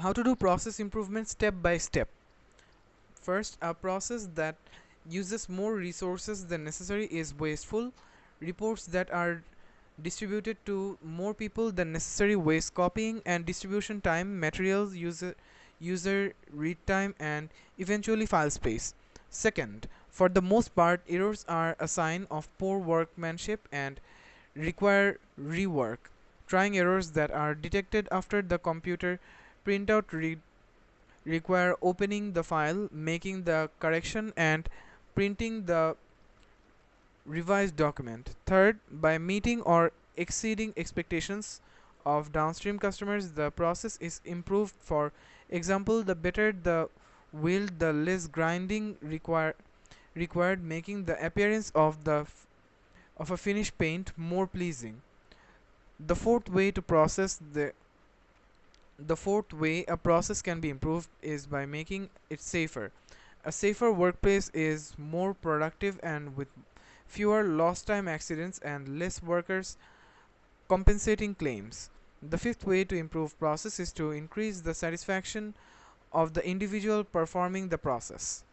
How to do process improvement step by step. First, a process that uses more resources than necessary is wasteful. Reports that are distributed to more people than necessary waste copying and distribution time, materials, user read time, and eventually file space. Second, for the most part, errors are a sign of poor workmanship and require rework. Trying errors that are detected after the computer printout require opening the file, making the correction, and printing the revised document. Third, by meeting or exceeding expectations of downstream customers, the process is improved. For example, the better the weld, the less grinding required, making the appearance of of a finished paint more pleasing. The fourth way to process the fourth way a process can be improved is by making it safer. A safer workplace is more productive and with fewer lost time accidents and less workers compensating claims. The fifth way to improve process is to increase the satisfaction of the individual performing the process.